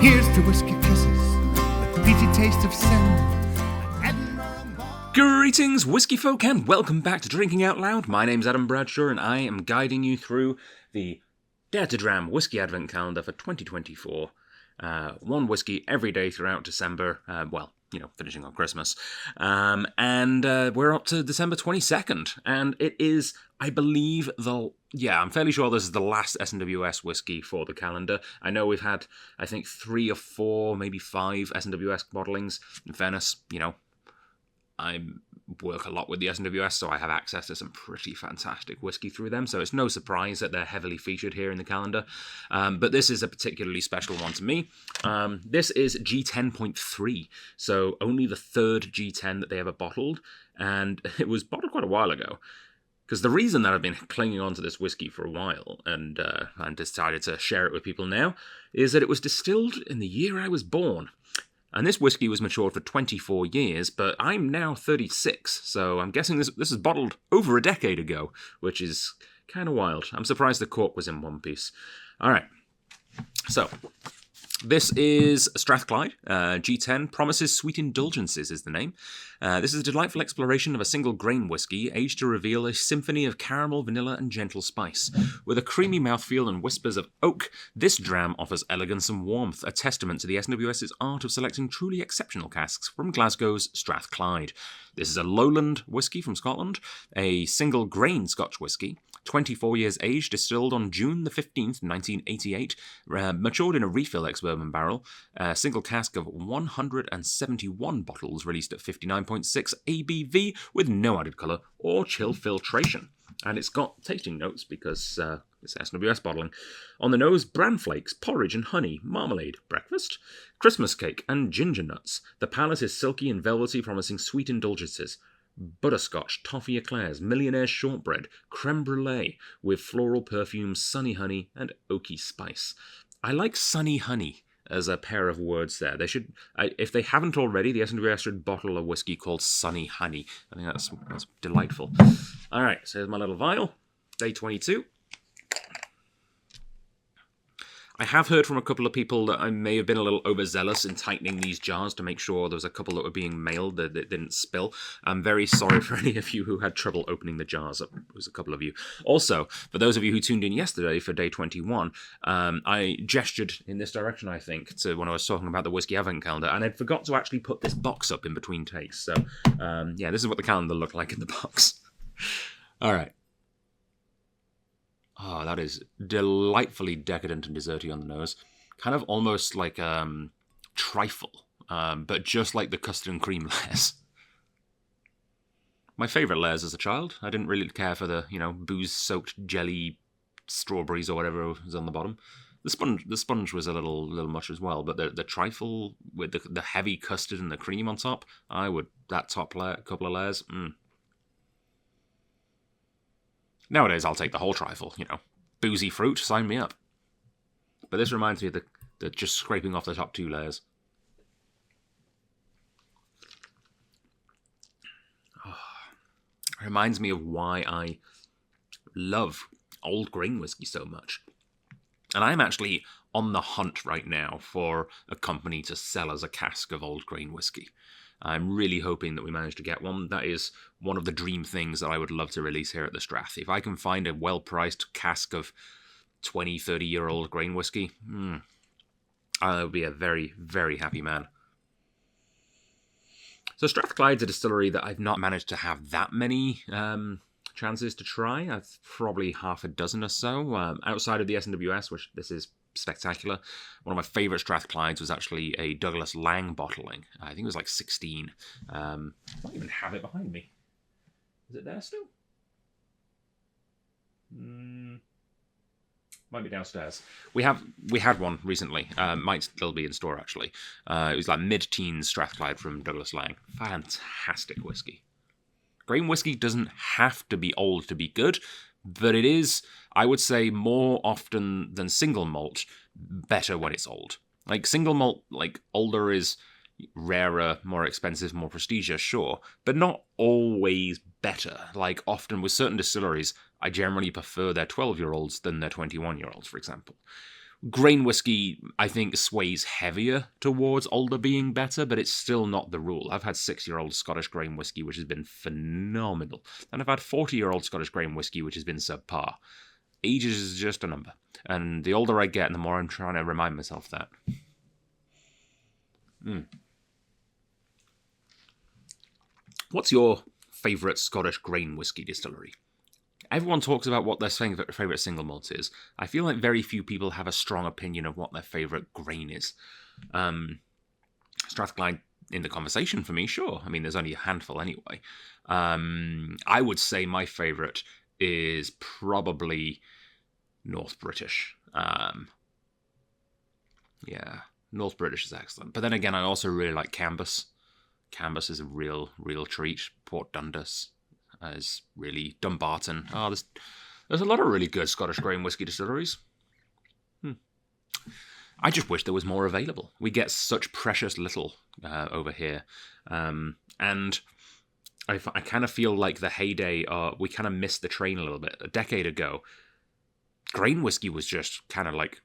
Here's to whiskey kisses, the peaty taste of sin. Greetings, whiskey folk, and welcome back to Drinking Out Loud. My name's Adam Bradshaw, and I am guiding you through the Dare to Dram Whiskey Advent Calendar for 2024. One whiskey every day throughout December, finishing on Christmas. And we're up to December 22nd, and it is, I believe, I'm fairly sure this is the last SMWS whiskey for the calendar. I know we've had, I think, 3 or 4, maybe 5 SMWS bottlings. In fairness, I work a lot with the SMWS, so I have access to some pretty fantastic whiskey through them, so it's no surprise that they're heavily featured here in the calendar. But this is a particularly special one to me. This is G10.3, so only the third G10 that they ever bottled, and it was bottled quite a while ago. Because the reason that I've been clinging on to this whiskey for a while, and decided to share it with people now, is that it was distilled in the year I was born. And this whiskey was matured for 24 years, but I'm now 36, so I'm guessing this is bottled over a decade ago, which is kind of wild. I'm surprised the cork was in one piece. All right, so this is Strathclyde, G10, Promises Sweet Indulgences is the name. This is a delightful exploration of a single grain whiskey, aged to reveal a symphony of caramel, vanilla, and gentle spice. With a creamy mouthfeel and whispers of oak, this dram offers elegance and warmth, a testament to the SMWS's art of selecting truly exceptional casks from Glasgow's Strathclyde. This is a lowland whiskey from Scotland, a single grain Scotch whiskey, 24 years aged, distilled on June the 15th, 1988, matured in a refill ex-bourbon barrel, a single cask of 171 bottles released at 59.6 ABV with no added colour or chill filtration. And it's got tasting notes because it's SMWS bottling. On the nose, bran flakes, porridge and honey, marmalade, breakfast, Christmas cake and ginger nuts. The palate is silky and velvety, promising sweet indulgences. Butterscotch, toffee eclairs, millionaire shortbread, creme brulee with floral perfume, sunny honey, and oaky spice. I like sunny honey as a pair of words there. They should, if they haven't already, the SMWS should bottle a whiskey called Sunny Honey. I think that's delightful. All right, so here's my little vial. Day 22. I have heard from a couple of people that I may have been a little overzealous in tightening these jars to make sure there was a couple that were being mailed that didn't spill. I'm very sorry for any of you who had trouble opening the jars. It was a couple of you. Also, for those of you who tuned in yesterday for day 21, I gestured in this direction, I think, to when I was talking about the Whiskey Advent Calendar, and I'd forgot to actually put this box up in between takes. So, this is what the calendar looked like in the box. All right. Oh, that is delightfully decadent and desserty on the nose. Kind of almost like trifle, but just like the custard and cream layers. My favourite layers as a child. I didn't really care for the, booze-soaked jelly strawberries or whatever was on the bottom. The sponge was a little much as well, but the trifle with the heavy custard and the cream on top, that top layer, couple of layers, Nowadays, I'll take the whole trifle, Boozy fruit, sign me up. But this reminds me of the just scraping off the top 2 layers. Oh, it reminds me of why I love old grain whiskey so much. And I'm actually on the hunt right now for a company to sell us a cask of old grain whiskey. I'm really hoping that we manage to get one. That is one of the dream things that I would love to release here at the Strath. If I can find a well-priced cask of 20, 30-year-old grain whiskey, I would be a very, very happy man. So Strathclyde's a distillery that I've not managed to have that many chances to try. I've probably half a dozen or so. Outside of the SMWS, which this is spectacular. One of my favourite Strathclydes was actually a Douglas Lang bottling. I think it was like 16. I might even have it behind me. Is it there still? Might be downstairs. We had one recently. Might still be in store actually. It was like mid-teens Strathclyde from Douglas Lang. Fantastic whiskey. Grain whiskey doesn't have to be old to be good, but it is, I would say, more often than single malt, better when it's old. Like, single malt, like, older is rarer, more expensive, more prestigious, sure, but not always better. Like, often with certain distilleries, I generally prefer their 12-year-olds than their 21-year-olds, for example. Grain whiskey, I think, sways heavier towards older being better, but it's still not the rule. I've had 6-year-old Scottish grain whiskey, which has been phenomenal. And I've had 40-year-old Scottish grain whiskey, which has been subpar. Age is just a number. And the older I get, the more I'm trying to remind myself that. What's your favourite Scottish grain whiskey distillery? Everyone talks about what their favourite single malt is. I feel like very few people have a strong opinion of what their favourite grain is. Strathclyde in the conversation for me, sure. I mean, there's only a handful anyway. I would say my favourite is probably North British. North British is excellent. But then again, I also really like Cambus. Cambus is a real treat. Port Dundas is really Dumbarton. There's a lot of really good Scottish grain whiskey distilleries. I just wish there was more available. We get such precious little over here. And I kind of feel like the heyday, we kind of missed the train a little bit. A decade ago, grain whiskey was just kind of like,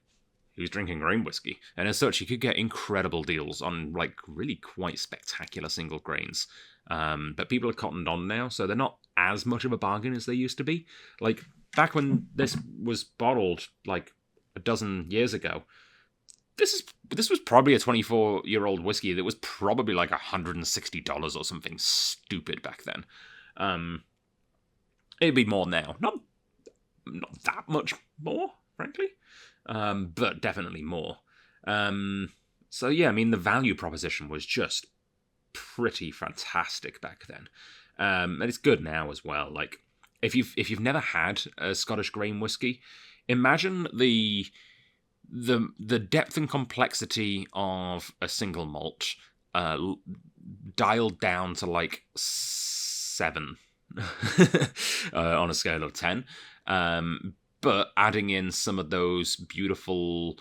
who's drinking grain whiskey? And as such, you could get incredible deals on like really quite spectacular single grains. But people are cottoned on now, so they're not as much of a bargain as they used to be. Like back when this was bottled like a dozen years ago, this was probably a 24-year-old whiskey that was probably like $160 or something stupid back then. It'd be more now. Not that much more, frankly. But definitely more. So yeah, I mean, the value proposition was just pretty fantastic back then. And it's good now as well. Like, if you've never had a Scottish grain whiskey, imagine the depth and complexity of a single malt dialed down to like 7 on a scale of 10. But adding in some of those beautiful,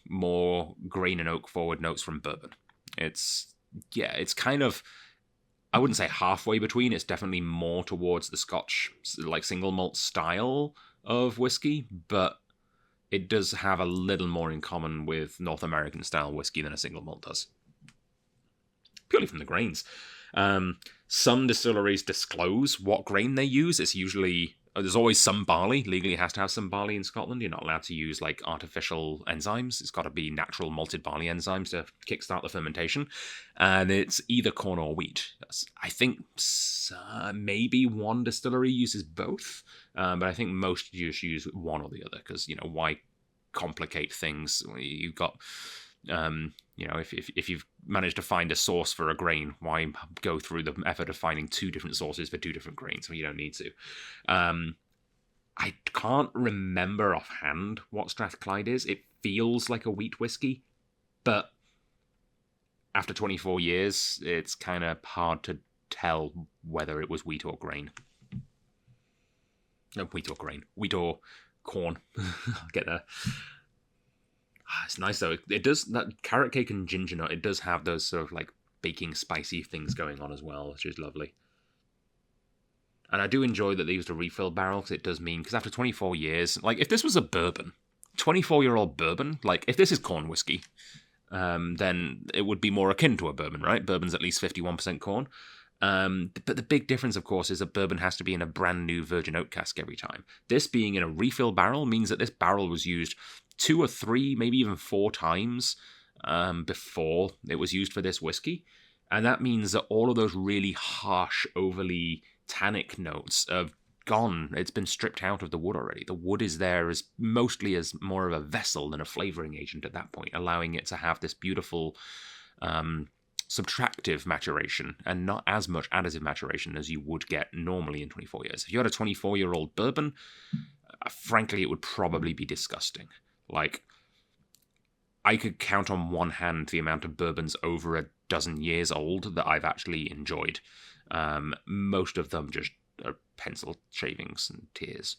more grain and oak forward notes from bourbon. It's kind of, I wouldn't say halfway between. It's definitely more towards the Scotch, like single malt style of whiskey, but it does have a little more in common with North American style whiskey than a single malt does. Purely from the grains. Some distilleries disclose what grain they use. It's usually, there's always some barley. Legally, it has to have some barley in Scotland. You're not allowed to use like artificial enzymes. It's got to be natural malted barley enzymes to kickstart the fermentation. And it's either corn or wheat. I think maybe one distillery uses both. But I think most just use one or the other because, why complicate things? You've got, if you've managed to find a source for a grain, why go through the effort of finding 2 different sources for 2 different grains when you don't need to? I can't remember offhand what Strathclyde is. It feels like a wheat whiskey, but after 24 years, it's kind of hard to tell whether it was wheat or grain. No, wheat or grain. Wheat or corn. I'll get there. It's nice though. It does, that carrot cake and ginger nut, it does have those sort of like baking spicy things going on as well, which is lovely. And I do enjoy that they used a refill barrel because it does mean, because after 24 years, like if this was a bourbon, 24-year-old bourbon, like if this is corn whiskey, then it would be more akin to a bourbon, right? Bourbon's at least 51% corn. But the big difference, of course, is that bourbon has to be in a brand new virgin oak cask every time. This being in a refill barrel means that this barrel was used 2 or 3, maybe even 4 times before it was used for this whiskey. And that means that all of those really harsh, overly tannic notes have gone. It's been stripped out of the wood already. The wood is there as mostly as more of a vessel than a flavouring agent at that point, allowing it to have this beautiful subtractive maturation and not as much additive maturation as you would get normally in 24 years. If you had a 24-year-old bourbon, frankly, it would probably be disgusting. Like, I could count on one hand the amount of bourbons over a dozen years old that I've actually enjoyed. Most of them just are pencil shavings and tears.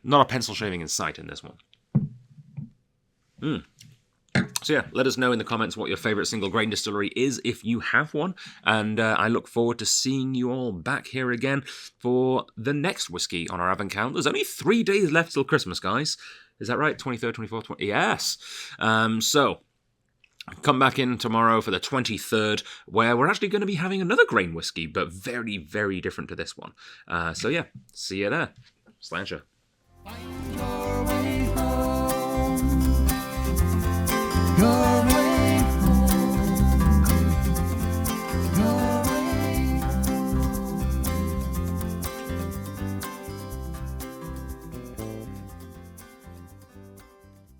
Not a pencil shaving in sight in this one. So yeah, let us know in the comments what your favourite single grain distillery is if you have one. And I look forward to seeing you all back here again for the next whiskey on our Advent calendar. There's only 3 days left till Christmas, guys. Is that right? 23rd, 24th, 20... Yes. So, come back in tomorrow for the 23rd, where we're actually going to be having another grain whiskey, but very, very different to this one. So yeah, see you there. Sláinte. Find your way home. Your